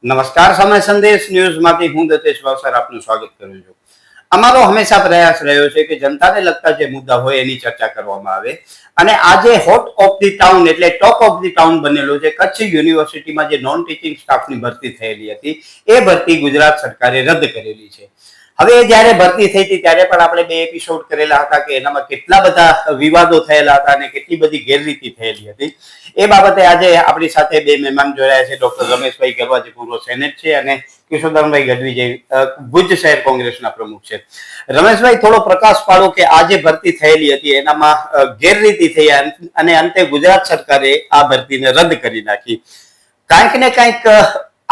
નમસ્કાર, સમય સંદેશ ન્યૂઝમાંથી હું દતેશ ભાવસર આપનું સ્વાગત કરું છું. અમારો હંમેશા પ્રયાસ રહ્યો છે કે જનતાને લગતા જે મુદ્દા હોય એની ચર્ચા કરવામાં આવે. અને આજે હોટ ઓફ ધી ટાઉન એટલે ટોપ ઓફ ધી ટાઉન બનેલો છે કચ્છ યુનિવર્સિટીમાં જે નોન ટીચિંગ સ્ટાફની ભરતી થયેલી હતી એ ભરતી ગુજરાત સરકારે રદ કરેલી છે. હવે જયારે ભરતી થઈ હતી ત્યારે પણ આપણે 2 એપિસોડ કરેલા હતા કે એનામાં કેટલા બધા વિવાદો થયેલા હતા અને કેટલી બધી ગેરરીતિ થયેલી હતી. એ બાબતે આજે આપણી સાથે 2 મહેમાન જોડાયા છે. ડોક્ટર રમેશભાઈ ગરવા જે પૂર્વ સેનેટ છે અને કિશોરદાનભાઈ ગઢવી જે ભુજ શહેર કોંગ્રેસના પ્રમુખ છે. રમેશભાઈ, થોડો પ્રકાશ પાડો કે આ જે ભરતી થયેલી હતી એનામાં ગેરરીતિ થઈ અને અંતે ગુજરાત સરકારે આ ભરતીને રદ કરી નાખી. કાંઈક ને કાંઈક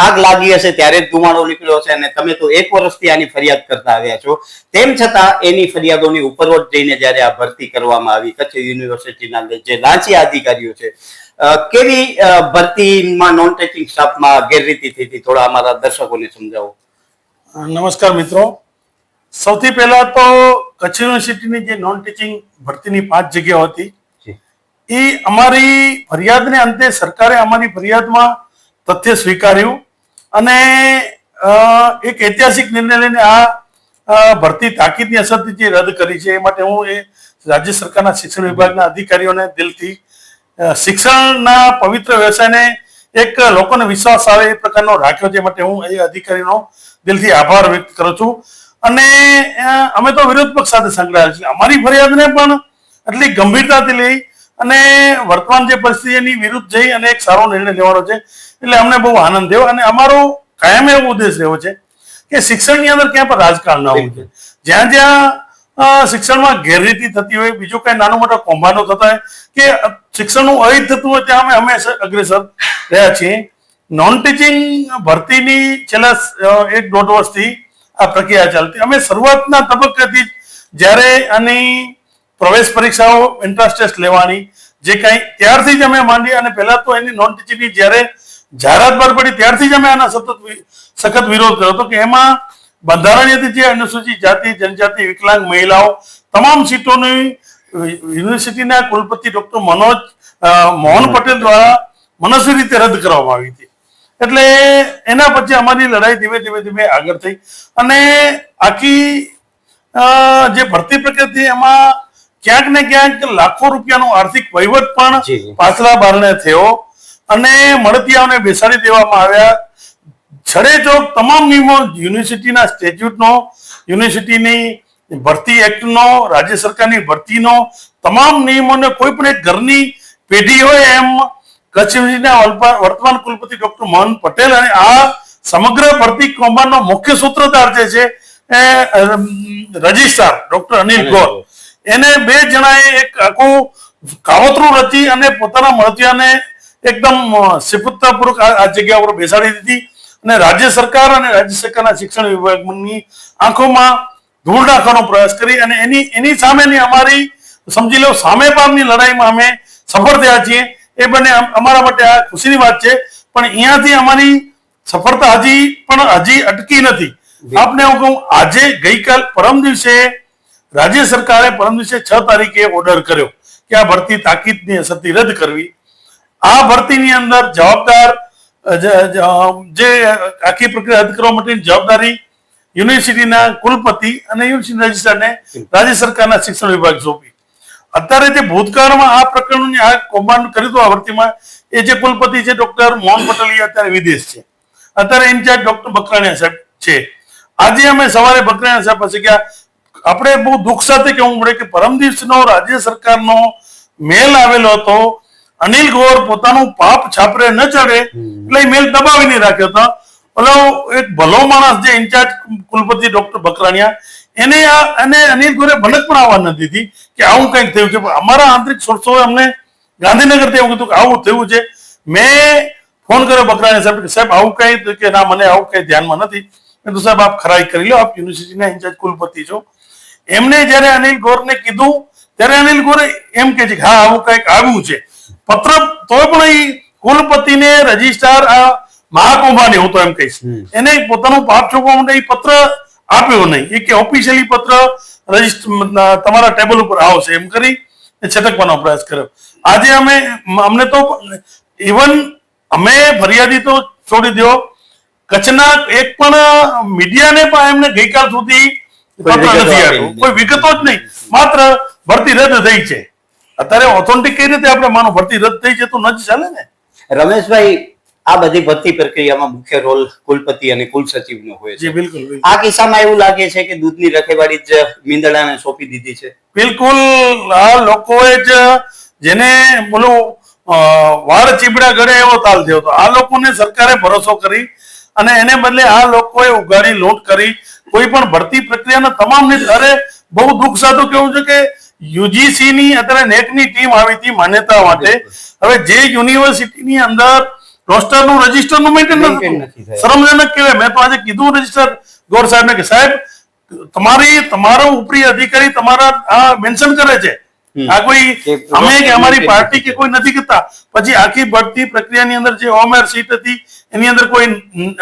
આગ લાગી હશે ત્યારે જ ધુમાડો નીકળ્યો છે અને તમે તો 1 વર્ષથી આની ફરિયાદ કરતા આવ્યા છો. તેમ છતાં એની ફરિયાદોની ઉપરવટ જઈને જયારે આ ભરતી કરવામાં આવી કચ્છ યુનિવર્સિટીના જે લાંચિયા અધિકારીઓ છે, કેવી ભરતીમાં નોન ટીચિંગ સ્ટાફમાં ગેરરીતિ થઈ હતી, થોડા અમારા દર્શકોને સમજાવો. નમસ્કાર મિત્રો, સૌથી પહેલા તો કચ્છ યુનિવર્સિટીની જે નોન ટીચિંગ ભરતીની 5 જગ્યાઓ હતી એ અમારી ફરિયાદને અંતે સરકારે અમારી ફરિયાદમાં તથ્ય સ્વીકાર્યું અને એક ઐતિહાસિક નિર્ણય લઈને આ ભરતી તાકીદની અસરથી જે રદ કરી છે એ માટે હું એ રાજ્ય સરકારના શિક્ષણ વિભાગના અધિકારીઓને દિલથી શિક્ષણના પવિત્ર વ્યવસાયને એક લોકોને વિશ્વાસ આવે એ પ્રકારનો રાખ્યો છે, માટે હું એ અધિકારીનો દિલથી આભાર વ્યક્ત કરું છું. અને અમે તો વિરોધ પક્ષ સાથે સંકળાયેલા છીએ. અમારી ફરિયાદને પણ એટલી ગંભીરતાથી લઈ અને વર્તમાન જે પરિસ્થિતિની વિરુદ્ધ જઈ અને એક સારો નિર્ણય લેવાનો છે એટલે અમને બહુ આનંદ થયો. અને અમારો કાયમ એવો ઉદ્દેશ રહ્યો છે કે શિક્ષણની અંદર ક્યાં પણ રાજકારણ ના હોવું જોઈએ. જ્યાં જ્યાં શિક્ષણમાં ગેરરીતિ થતી હોય, બીજું કઈ નાનો મોટો કૌભાંડો થતા હોય કે શિક્ષણનું અહિત થતું હોય ત્યાં અમે હંમેશા અગ્રેસર રહ્યા છીએ. નોન ટીચિંગ ભરતીની છેલ્લા 1-1.5 વર્ષથી આ પ્રક્રિયા ચાલતી. અમે શરૂઆતના તબક્કેથી જ્યારે આની પ્રવેશ પરીક્ષાઓ એન્ટ્રન્સ ટેસ્ટ લેવાની જે કાંઈ ત્યારથી જ અમે માંડી અને પહેલા તો એની નોન ટીચિંગની જ્યારે જાહેરાત બહાર પડી ત્યારથી જ અમે આના સખત વિરોધ કર્યો હતો કે એમાં બંધારણીય જે અનુસૂચિત જાતિ, જનજાતિ, વિકલાંગ મહિલાઓ તમામ સીટોની યુનિવર્સિટીના કુલપતિ ડોક્ટર મોહન પટેલ દ્વારા મનસ્વી રીતે રદ કરવામાં આવી હતી. એટલે એના પછી અમારી લડાઈ ધીમે ધીમે આગળ થઈ અને આખી જે ભરતી પ્રક્રિયા એમાં ક્યાંક ને ક્યાંક લાખો રૂપિયાનો આર્થિક વહીવટ પણ પાછલા બારણે થયો અને મળતિયાઓને બેસાડી દેવામાં આવ્યા. છડેચોક તમામ નિયમો યુનિવર્સિટીના સ્ટેચ્યુટનો, યુનિવર્સિટીની ભરતી એક્ટનો, રાજ્ય સરકારની ભરતીનો તમામ નિયમોને કોઈ પણ એક ઘરની પેઢી હોય એમ કચ્છ યુનિવર્સિટીના વર્તમાન કુલપતિ ડોક્ટર મોહન પટેલ અને આ સમગ્ર ભરતી કૌભાંડનો મુખ્ય સૂત્રધાર જે છે રજિસ્ટ્રાર ડોક્ટર અનિલ ગોર, એને 2 જણાએ એક આખું કાવતરું રચી અને પોતાના મળતિયાને એકદમ સિફતતાપૂર્વક આ જગ્યા પર બેસાડી દીધી અને રાજ્ય સરકાર અને રાજ્ય સરકારના શિક્ષણ વિભાગની આંખોમાં ધૂળ નાખવાનો પ્રયાસ કરી અને એની સામેની અમારી સમજી લો સામે પામની લડાઈમાં અમે સફળ થયા છીએ. એ બંને અમારા માટે આ ખુશીની વાત છે. પણ અહીંયાથી અમારી સફળતા હજી અટકી નથી. આપને હું કહું, આજે ગઈકાલ પરમ દિવસે રાજ્ય સરકારે પરમ દિવસે 6 તારીખે ઓર્ડર કર્યો કે આ ભરતી તાકીદની અસરથી રદ કરવી. આ ભરતીની અંદર જવાબદાર જે આખી પ્રક્રિયા રદ કરવા માટેની જવાબદારી યુનિવર્સિટીના કુલપતિ અને યુનિવર્સિટી રજિસ્ટ્રારને રાજ્ય સરકારના શિક્ષણ વિભાગ સોંપી. અત્યારે જે ભૂતકાળમાં આ પ્રકરણની આ કૌભાંડ કર્યું હતું આ ભરતીમાં એ જે કુલપતિ છે ડોક્ટર મોહન પટેલ એ અત્યારે વિદેશ છે. અત્યારે ઇન્ચાર્જ ડોક્ટર બકરાણીયા સાહેબ છે. આજે અમે સવારે બકરાણીયા સાહેબ પાસે ગયા. આપણે બહુ દુઃખ સાથે કહેવું પડે કે પરમ દિવસનો રાજ્ય સરકારનો મેલ આવેલો હતો. અનિલ ગોર પોતાનું પાપ છાપરે ન ચડે એટલે મેલ દબાવીને રાખ્યો હતો. ઓલો એક ભલો માણસ જે ઇન્ચાર્જ કુલપતિ ડોક્ટર બકરાણીયા એને અનિલ ગોરે ભનક પણ આવવા ન દીધી કે આવું કંઈક થયું છે. અમારા આંતરિક સોર્સોએ અમને ગાંધીનગરથી એવું કીધું કે આવું થયું છે. મેં ફોન કર્યો બકરાણીયા સાહેબ આવું કઈ કે ના, મને આવું કઈ ધ્યાનમાં નથી. મેં તો સાહેબ આપ ખરાઈ કરી લો, આપ યુનિવર્સિટીના ઇન્ચાર્જ કુલપતિ છો. એમને જયારે અનિલ ગોરને કીધું ત્યારે અનિલ ગોરે એમ કે છે કે હા આવું કંઈક આવ્યું છે. પત્ર તો પણ એ કુલપતિને રજિસ્ટ્રાર આ મહાકૌભાંડ હું તો એમ કહીશ એને પોતાનું પાપ છોપવા માટે એ પત્ર આપ્યો નહીં. એ કે ઓફિશિયલી પત્ર તમારા ટેબલ ઉપર આવશે એમ કરી છટકવાનો પ્રયાસ કર્યો. આજે અમને તો ઇવન અમે ફરિયાદી તો છોડી દો, કચ્છના એક પણ મીડિયાને પણ એમને ગઈકાલ સુધી પત્ર નથી આપ્યું, કોઈ વિગતો જ નહીં, માત્ર ભરતી રદ થઈ છે. અત્યારે ઓથોન્ટિક કઈ રીતે આપણે માનો ભરતી રદ થઈ છે તો ન જ ચાલે ને. રમેશભાઈ, આ બધી ભરતી પ્રક્રિયામાં મુખ્ય રોલ કુલપતિ અને કુલસચિવનો હોય જી છે. બિલકુલ બિલકુલ. આ કિસ્સામાં એવું લાગે છે કે દૂધની રખેવાળી જ મીંદડાને સોંપી દીધી છે. બિલકુલ આ લોકોએ જ જેને બોલો વાળ ચીબડા ગળે એવો તાલ થયો હતો. આ લોકોને સરકારે ભરોસો કરી અને એને બદલે આ લોકોએ ઉગાડી લૂંટ કરી કોઈ પણ ભરતી પ્રક્રિયાના તમામ અરે બહુ દુઃખ સાથે કેવું છે કે યુજીસી ની અત્યારે નેટ ની ટીમ આવી હતી માન્યતા માટે. હવે જે યુનિવર્સિટીની અંદર રોસ્ટર નું રજીસ્ટર નું મેન્ટેન નથી, શરમજનક કહેવાય. મેં તો આજે કીધું રજીસ્ટર ગોર સાહેબને કે સાહેબ તમારો ઉપરી અધિકારી તમારા આ મેન્શન કરે છે, આ કોઈ અમે કે અમારી પાર્ટી કે કોઈ નથી કરતા. પછી આખી ભરતી પ્રક્રિયાની અંદર જે ઓમેર સીટ હતી એની અંદર કોઈ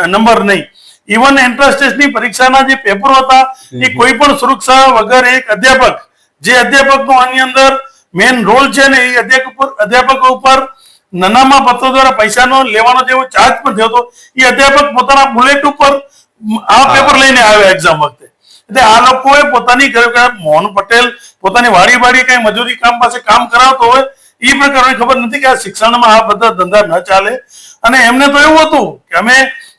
નંબર નહીં. ઇવન એન્ટ્રન્સ ટેસ્ટની પરીક્ષાના જે પેપરો હતા એ કોઈ પણ સુરક્ષા વગર એક અધ્યાપક જે અધ્યાપકનો આની અંદર મેઇન રોલ છે ને એ અધ્યાપકો ઉપર નાનામાં પત્રો દ્વારા પૈસાનો લેવાનો જેવો ચાર્જ પણ થયો હતો. એ અધ્યાપક પોતાના બુલેટ ઉપર આ પેપર લઈને આવ્યા એક્ઝામ વખતે. એટલે આ લોકોએ પોતાની મોહન પટેલ પોતાની વાડી કઈ મજૂરી કામ પાસે કામ કરાવતો હોય એ પ્રકારની ખબર નથી કે આ શિક્ષણમાં આ બધા ધંધા ન ચાલે. અને એમને તો એવું હતું કે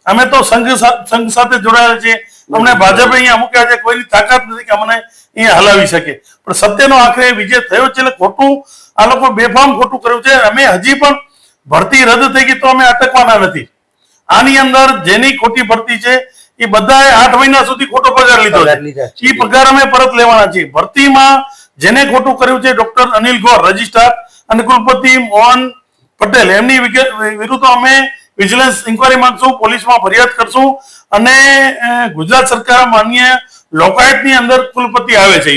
અમે તો સંઘ સાથે જોડાયેલા છીએ, અમને ભાજપે અહીંયા મૂક્યા છે, કોઈની તાકાત નથી કે અમને અહીંયા હલાવી શકે. પણ સત્યનો આખરે વિજય થયો છે. એટલે ખોટું આ લોકો બેફામ ખોટું કર્યું છે. અમે હજી પણ ભરતી રદ થઈ ગઈ તો અમે અટકવાના નથી. આની અંદર જેની ખોટી ભરતી છે એ બધાએ 8 મહિના સુધી ખોટો પગાર લીધો છે. એ પગાર અમે પરત લેવાના છીએ. ભરતીમાં જેને ખોટું કર્યું છે ડોક્ટર અનિલ ગોર રજિસ્ટ્રાર અને કુલપતિ મોહન પટેલ એમની વિરુદ્ધ અમે વિજિલન્સ ઇન્કવાયરી માંગશું, પોલીસમાં ફરિયાદ કરશું. અને ગુજરાત સરકાર માન્ય લોકાયતની અંદર કુલપતિ આવે છે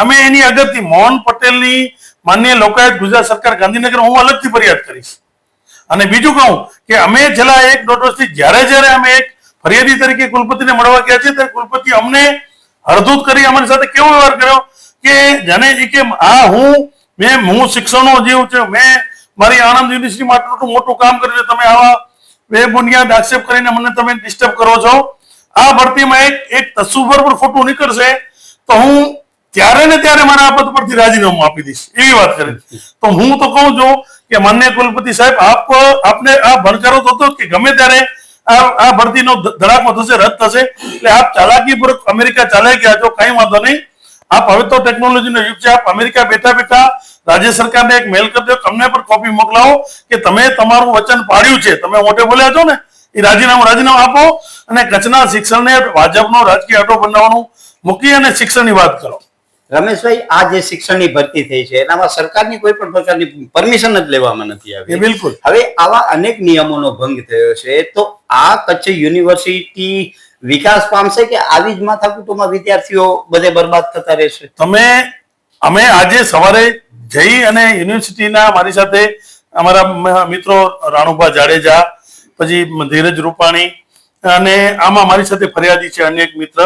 અમે એની અગત્યથી મોહન પટેલની માન્ય લોકાયત ગુજરાત સરકાર ગાંધીનગર હું અલગથી ફરિયાદ કરીશ. અને બીજું કહું કે અમે છેલ્લા 1-1.5 વર્ષથી જ્યારે અમે એક ફરિયાદી તરીકે કુલપતિને મળવા ગયા છે ત્યારે કુલપતિ અમને હળધૂત કરી અમારી સાથે કેવો વ્યવહાર કર્યો કે જાણે કે હું શિક્ષણનો જીવ છે, મેં મારી આણંદ યુનિવર્સિટીમાં આટલું મોટું કામ કર્યું છે, તમે આવા બેબુનિયાદ આક્ષેપ કરીને મને તમે ડિસ્ટર્બ કરો છો. આ ભરતીમાં એક તસુભર પર ખોટું નીકળશે તો હું ત્યારે ને ત્યારે મારા આ પદ પરથી રાજીનામું આપી દઈશ એવી વાત કરી. તો હું તો કહું છું કે માનનીય કુલપતિ સાહેબ આપને આ ભણકારો થતો કે ગમે ત્યારે આ ભરતીનો ધડાકો થશે, રદ થશે. એટલે આપ ચાલાકીપૂર્વક અમેરિકા ચાલે ગયા છો, કઈ વાંધો નહીં. આપ હવે તો ટેકનોલોજીનો યુગ છે. આપ અમેરિકા બેઠા રાજ્ય સરકારને એક મેલ કરી દો, અમને પણ કોપી મોકલાવો કે તમે તમારું વચન પાડ્યું છે, તમે મોટે બોલ્યા છો ને એ રાજીનામું આપો અને કચ્છના શિક્ષણને ભાજપનો રાજકીય આટો બનાવવાનું મૂકી અને શિક્ષણની વાત કરો. રમેશભાઈ, આ જે શિક્ષણની ભરતી થઈ છે એનામાં સરકારની કોઈ પણ પ્રકારની પરમિશન જ લેવામાં નથી આવી. બિલકુલ. હવે આવા અનેક નિયમોનો ભંગ થયો છે તો આ કચ્છ યુનિવર્સિટી વિકાસ પામશે કે આવી જ માથાકૂટોમાં વિદ્યાર્થીઓ બધે બરબાદ થતા રહેશે? અમે આજે સવારે જઈ અને યુનિવર્સિટીના મારી સાથે અમારા મિત્રો રાણુભા જાડેજા, પછી ધીરજ રૂપાણી અને આમાં મારી સાથે ફરિયાદી છે અન્ય એક મિત્ર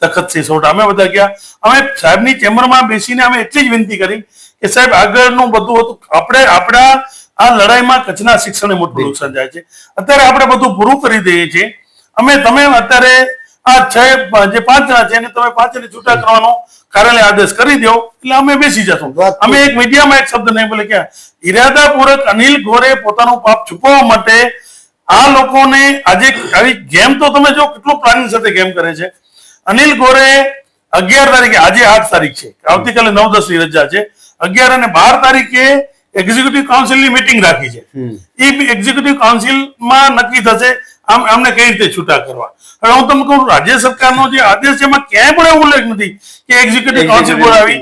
તખતસિંહ સોઢા, અમે બધા ગયા. અમે સાહેબની ચેમ્બરમાં બેસીને અમે એટલી જ વિનંતી કરી કે સાહેબ આગળનું બધું હતું, આપણા આ લડાઈમાં કચ્છના શિક્ષણને મોટું નુકસાન જાય છે. અત્યારે આપણે બધું પૂરું કરી દઈએ છીએ. તમે અત્યારે આ 5 જણા છે અને તમે 5 ને છૂટા કરવાનો કાર્યાલય આદેશ કરી દો એટલે અમે બેસી જશું. અમે એક મીડિયામાં એક શબ્દ નહીં બોલે કે ઇરાદાપૂર્વક અનિલ ગોરે પોતાનું પાપ છુપાવવા માટે આ લોકોને આજે આવી ગેમ તો તમે જો કેટલું પ્લાનિંગ સાથે ગેમ કરે છે. અનિલ ગોરે 11 તારીખે, આજે 8 તારીખ છે, આવતીકાલે 9-10 ની રજા છે, 11 અને 12 તારીખે એક્ઝિક્યુટિવ કાઉન્સિલની મીટિંગ રાખી છે. એ એક્ઝિક્યુટિવ કાઉન્સિલમાં નક્કી થશે આમને કઈ રીતે છૂટા કરવા. હવે હું તમને કહું રાજ્ય સરકારનો જે આદેશ છે એમાં ક્યાંય પણ એવું ઉલ્લેખ નથી કે એક્ઝિક્યુટિવ કાઉન્સિલ બોલાવી.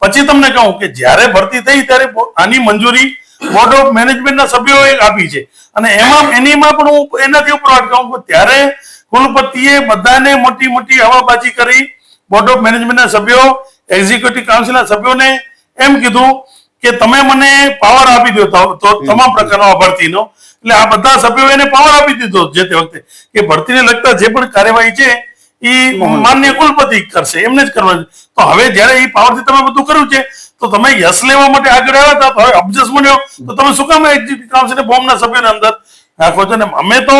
પછી તમને કહું કે જ્યારે ભરતી થઈ ત્યારે આની મંજૂરી બોર્ડ ઓફ મેનેજમેન્ટના સભ્યોએ આપી છે અને એનીમાં પણ હું એનાથી ઉપર વાત કહું કે ત્યારે કુલપતિએ બધાને મોટી હવાબાજી કરી. બોર્ડ ઓફ મેનેજમેન્ટના સભ્યો, એક્ઝિક્યુટિવ કાઉન્સિલના સભ્યોને એમ કીધું કે તમે મને પાવર આપી દો તો તમામ પ્રકારનો ભરતીનો. એટલે આ બધા સભ્યો એને પાવર આપી દીધો જે તે વખતે કે ભરતીને લગતા જે પણ કાર્યવાહી છે એ માન્ય કુલપતિ કરશે, એમને જ કરવાનું. તો હવે જયારે એ પાવરથી તમે બધું કર્યું છે તો તમે યશ લેવા માટે આગળ આવ્યા હતા, હવે અબજસ બન્યો તો તમે શું કામ એક્ઝિક્યુટિવ કાઉન્સિલને બોમ્બના સભ્યોને અંદર નાખો છો? ને અમે તો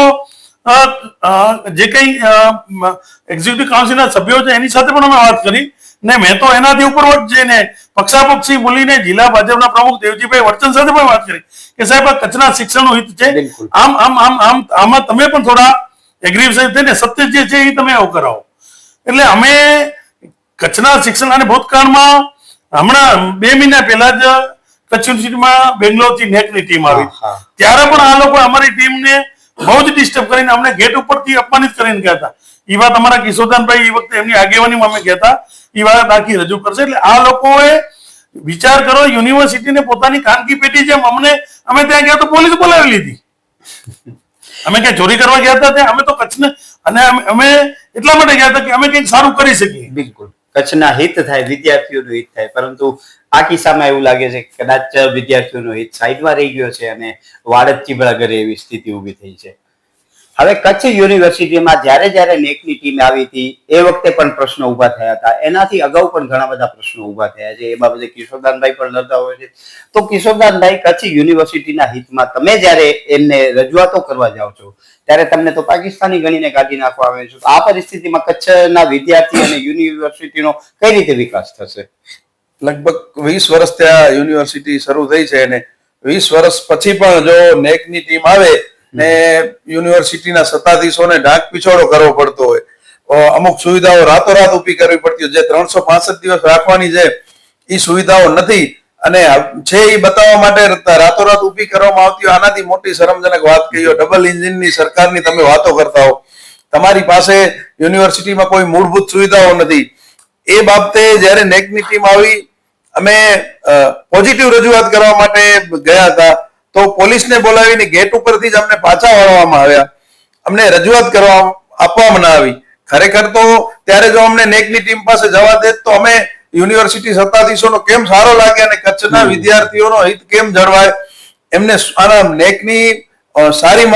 જે કંઈ એક્ઝિક્યુટિવ કાઉન્સિલના સભ્યો છે એની સાથે પણ અમે વાત કરી ને મેં તો એનાથી ઉપર જઈને પક્ષાપક્ષી બોલીને જિલ્લા ભાજપના પ્રમુખ દેવજીભાઈ વર્ચન સાથે પણ વાત કરી કે સાહેબ આ કચ્છના શિક્ષણનું હિત છે, બિલકુલ. આમાં તમે પણ થોડા એગ્રીવ થઈને સત્ય જે છે એ તમે આવું કરાવો. એટલે અમે કચ્છના શિક્ષણ અને ભૂતકાળમાં હમણાં 2 મહિના પહેલા જ કચ્છ યુનિવર્સિટીમાં બેંગ્લોરથી નેકની ટીમ આવી, હા. ત્યારે પણ આ લોકો અમારી ટીમને બહુ જ ડિસ્ટર્બ કરીને અમને ગેટ ઉપરથી અપમાનિત કરીને ગયા હતા. એ વાત અમારા કિશોરદાનભાઈ એ વખતે એમની આગેવાનીમાં અમે ગયા હતા, એ વાત આખી રજૂ કરશે. એટલે આ લોકોએ વિચાર કરો, યુનિવર્સિટીને પોતાની ખાનગી પેટી જેમ અમે ત્યાં ગયા તો પોલીસ બોલાવી લીધી. અમે ક્યાં ચોરી કરવા ગયા હતા ત્યાં? અમે તો કચ્છને અને અમે એટલા માટે ગયા હતા કે અમે કંઈક સારું કરી શકીએ. બિલકુલ કચ્છના હિત થાય, વિદ્યાર્થીઓનું હિત થાય, પરંતુ આ કિસ્સામાં એવું લાગે છે કે કદાચ વિદ્યાર્થીઓનો હિત સાઈડમાં રહી ગયો છે અને વાડજ ચીબડા ઘરે એવી સ્થિતિ ઊભી થઈ છે. હવે કચ્છ યુનિવર્સિટીમાં જ્યારે નેકની ટીમ આવી હતી એ વખતે પણ પ્રશ્નો ઊભા થયા હતા, એનાથી અગાઉ પણ ઘણા બધા પ્રશ્નો ઊભા થયા છે. એ બાબતે કિશોરદાનભાઈ પણ લડતા હોય છે. તો કિશોરદાનભાઈ, કચ્છ યુનિવર્સિટીના હિતમાં તમે જ્યારે એમને રજૂઆતો કરવા જાઓ છો ત્યારે તમને તો પાકિસ્તાની ગણીને કાઢી નાખવા આવે છે. આ પરિસ્થિતિમાં કચ્છના વિદ્યાર્થી અને યુનિવર્સિટીનો કઈ રીતે વિકાસ થશે? લગભગ 20 વર્ષ ત્યાં યુનિવર્સિટી શરૂ થઈ છે અને 20 વર્ષ પછી પણ જો નેકની ટીમ આવે ને યુનિવર્સિટીના સત્તાધીશોને ઢાંક પીછોડો કરવો પડતો હોય, અમુક સુવિધાઓ રાતોરાત ઊભી કરવી પડતી હોય, જે 365 દિવસ રાખવાની છે એ સુવિધાઓ નથી અને છે એ બતાવવા માટે રાતોરાત ઊભી કરવામાં આવતી હોય. આનાથી મોટી શરમજનક વાત કહી હોય, ડબલ એન્જિનની સરકારની તમે વાતો કરતા હો, તમારી પાસે યુનિવર્સિટીમાં કોઈ મૂળભૂત સુવિધાઓ નથી. એ બાબતે જ્યારે નેકની ટીમ આવી, અમે પોઝિટિવ રજૂઆત કરવા માટે ગયા હતા તો પોલીસને બોલાવીને ગેટ ઉપરથી જ અમને પાછા વાળવામાં આવ્યા. અમને રજૂઆત કરવા આપવામાં ના આવી. ખરેખર તો ત્યારે જો અમને નેકની ટીમ પાસે જવા દે તો અમે યુનિવર્સિટી સત્તાધીશોનો કેમ સારો લાગે અને કચ્છના વિદ્યાર્થીઓનો હિત કેમ જળવાય, એમને આના નેકની સારી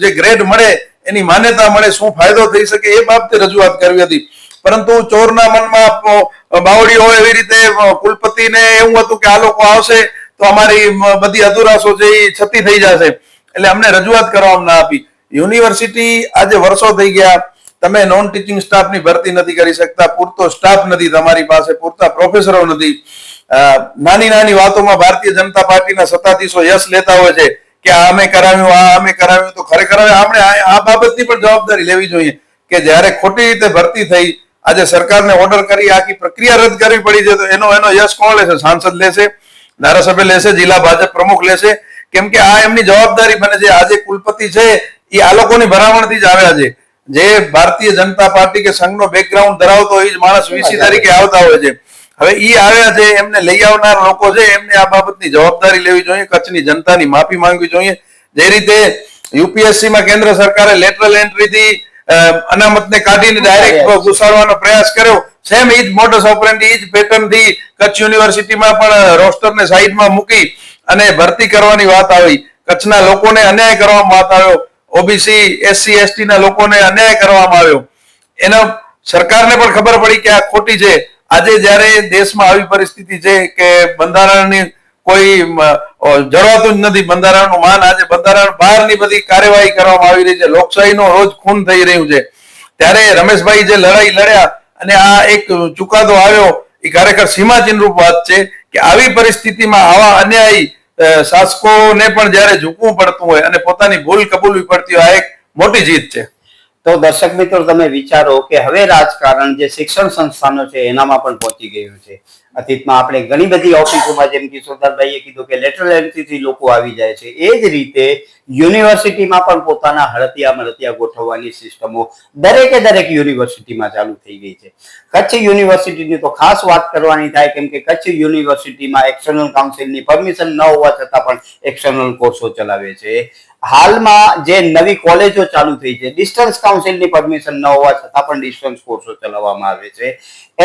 જે ગ્રેડ મળે એની માન્યતા મળે, શું ફાયદો થઈ શકે એ બાબતે રજૂઆત કરવી હતી. પરંતુ ચોરના મનમાં બાવડી હોય એવી રીતે કુલપતિને એવું હતું કે આ લોકો આવશે તો અમારી બધી અધુરાશો છે એ છતી થઈ જશે, એટલે અમને રજૂઆત કરવામાં ના આપી. યુનિવર્સિટી આજે વર્ષો થઈ ગયા, તમે નોન ટીચિંગ સ્ટાફની ભરતી નથી કરી શકતા, પૂરતો સ્ટાફ નથી તમારી પાસે, પૂરતા પ્રોફેસરો નથી. નાની નાની વાતોમાં ભારતીય જનતા પાર્ટીના સત્તાધીશો યશ લેતા હોય છે કે આ અમે કરાવ્યું, આ અમે કરાવ્યું. તો ખરેખર હવે આપણે આ બાબતની પણ જવાબદારી લેવી જોઈએ કે જ્યારે ખોટી રીતે ભરતી થઈ, આજે સરકારને ઓર્ડર કરી આખી પ્રક્રિયા રદ કરવી પડી છે, તો એનો યશ કોણ લેશે? સાંસદ લેશે, ધારાસભ્ય લેશે, જિલ્લા ભાજપ પ્રમુખ લેશે, કેમ કે આ એમની જવાબદારી બને છે. આજે કુલપતિ છે એ આ લોકોની ભલામણથી જ આવ્યા છે. જે ભારતીય જનતા પાર્ટી કે સંઘનો બેકગ્રાઉન્ડ ધરાવતો હોય એ જ માણસ વીસી તરીકે આવતા હોય છે. હવે એ આવ્યા છે, એમને લઈ આવનાર લોકો છે, એમને આ બાબતની જવાબદારી લેવી જોઈએ, કચ્છની જનતાની માફી માંગવી જોઈએ. જે રીતે યુપીએસસીમાં કેન્દ્ર સરકારે લેટરલ એન્ટ્રીથી અનામતને કાઢીને ડાયરેક્ટ ઘુસાડવાનો પ્રયાસ કર્યો, સેમ ઈ જ મોડસ ઓપરેન્ડી, ઈ જ પેટર્નથી કચ્છ યુનિવર્સિટીમાં પણ રોસ્ટરને સાઈડમાં મૂકી અને ભરતી કરવાની વાત આવી. કચ્છના લોકોને અન્યાય કરવામાં વાત આવ્યો, ઓબીસી એસસી એસટી ના લોકોને અન્યાય કરવામાં આવ્યો. એનો સરકારને પણ ખબર પડી કે આ ખોટી છે. આજે જ્યારે દેશમાં આવી પરિસ્થિતિ છે કે બંધારણની કોઈ જળવાતું જ નથી, બંધારણનું માન, આજે બંધારણ બહારની બધી કાર્યવાહી કરવામાં આવી રહી છે, લોકશાહીનો રોજ ખૂન થઈ રહ્યું છે, ત્યારે રમેશભાઈ જે લડાઈ લડ્યા અને આ એક ચુકાદો આવ્યો એ ખરેખર સીમાચિહ્ન રૂપ વાત છે કે આવી પરિસ્થિતિમાં આવા અન્યાયી શાસકોને પણ જ્યારે ઝૂકવું પડતું હોય અને પોતાની ભૂલ કબૂલવી પડતી હોય, આ એક મોટી જીત છે. તો દર્શક મિત્રો, તમે વિચારો કે હવે રાજકારણ જે શિક્ષણ સંસ્થાનો છે એનામાં પણ પહોંચી ગયું છે. અતીતમાં આપણે ઘણી બધી ઓફિસોમાં, જેમ કે કિશોરદાનભાઈએ કીધું કે લેટરલ એન્ટ્રીથી લોકો આવી જાય છે, એ જ રીતે યુનિવર્સિટીમાં પણ પોતાના હળતિયા ગોઠવવાની સિસ્ટમો દરેક યુનિવર્સિટીમાં ચાલુ થઈ ગઈ છે. કચ્છ યુનિવર્સિટીની તો ખાસ વાત કરવાની થાય, કેમ કે કચ્છ યુનિવર્સિટીમાં એક્સટર્નલ કાઉન્સિલની પરમિશન ન હોવા છતાં પણ એક્સટર્નલ કોર્સો ચલાવે છે. હાલમાં જે નવી કોલેજો ચાલુ થઈ છે, ડિસ્ટન્સ કાઉન્સિલની પરમિશન ન હોવા છતાં પણ ડિસ્ટન્સ કોર્સો ચલાવવામાં આવે છે.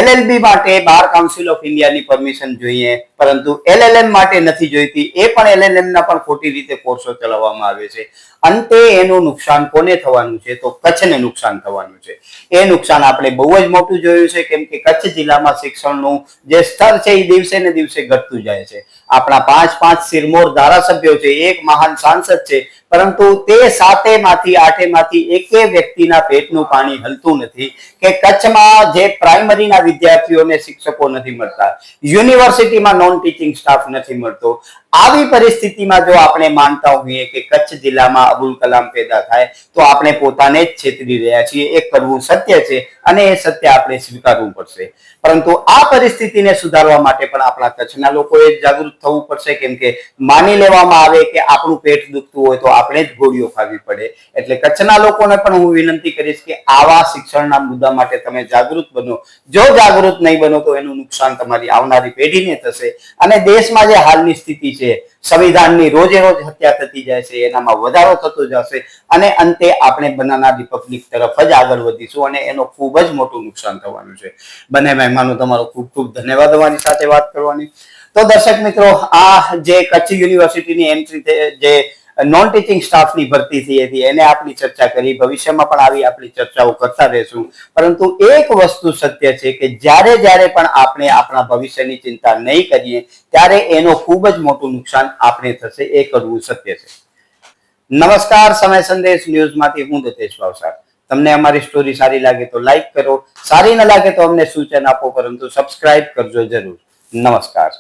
LLB માટે બાર કાઉન્સિલ ઓફ ઇન્ડિયાની પરમિશન જોઈએ, પરંતુ LLM માટે નથી જોઈતી. એ પણ LLM ના પણ ખોટી રીતે કોર્સો ચલાવવામાં આવે છે. અંતે એનું નુકસાન કોને થવાનું છે? તો કચ્છને નુકસાન થવાનું છે. એ નુકસાન આપણે બહુ જ મોટું જોયું છે, કેમ કે કચ્છ જિલ્લામાં શિક્ષણનું જે સ્તર છે એ દિવસે ને દિવસે ઘટતું જાય છે. આપણા 5 સિરમોર ધારાસભ્યો છે, એક મહાન સાંસદ છે, પરંતુ તે 7માંથી 8માંથી એકે વ્યક્તિના પેટનું પાણી હલતું નથી કે કચ્છમાં જે પ્રાઇમરીના વિદ્યાર્થીઓને શિક્ષકો નથી મળતા, યુનિવર્સિટીમાં નોન ટીચિંગ સ્ટાફ નથી મળતો. આવી પરિસ્થિતિમાં જો આપણે માનતા હોઈએ કે કચ્છ જિલ્લામાં અબુલ કલામ પેદા થાય તો આપણે પોતાને જ છેતરી રહ્યા છીએ, એ કરવું સત્ય છે અને એ સત્ય આપણે સ્વીકારવું પડશે. પરંતુ આ પરિસ્થિતિને સુધારવા માટે પણ આપણા કચ્છના લોકોએ જાગૃત થવું પડશે, કેમ કે માની લેવામાં આવે કે આપણું પેટ દુખતું હોય તો આપણે જ ગોળીઓ ખાવી પડે. એટલે કચ્છના લોકોને પણ હું વિનંતી કરીશ કે આવા શિક્ષણના મુદ્દા માટે તમે જાગૃત બનો. જો જાગૃત નહીં બનો તો એનું નુકસાન તમારી આવનારી પેઢીને થશે અને દેશમાં જે હાલની સ્થિતિ છે, સંવિધાનની રોજે રોજ હત્યા થતી જાય છે, એનામાં વધારો થતો જશે અને અંતે આપણે બનાના રિપબ્લિક તરફ જ આગળ વધીશું અને એનો ખૂબ જ મોટું નુકસાન થવાનું છે. બંને મહેમાનો તમારો ખૂબ ખૂબ ધન્યવાદ અમારી સાથે વાત કરવાની. તો દર્શક મિત્રો, આ જે કચ્છ યુનિવર્સિટીની એન્ટ્રી જે નોન ટીચિંગ સ્ટાફની ભરતી થઈ હતી એને આપણી ચર્ચા કરી. ભવિષ્યમાં પણ આવી આપણી ચર્ચાઓ કરતા રહેશું. પરંતુ એક વસ્તુ સત્ય છે કે જ્યારે પણ આપણે આપણા ભવિષ્યની ચિંતા નહીં કરીએ ત્યારે એનો ખૂબ જ મોટું નુકસાન આપણે થશે, એ કરવું સત્ય છે. નમસ્કાર, સમય સંદેશ ન્યૂઝમાંથી હું દતેશ ભાવસાર. તમને અમારી સ્ટોરી સારી લાગે તો લાઈક કરો, સારી ન લાગે તો અમને સૂચન આપો, પરંતુ સબસ્ક્રાઇબ કરજો જરૂર. નમસ્કાર.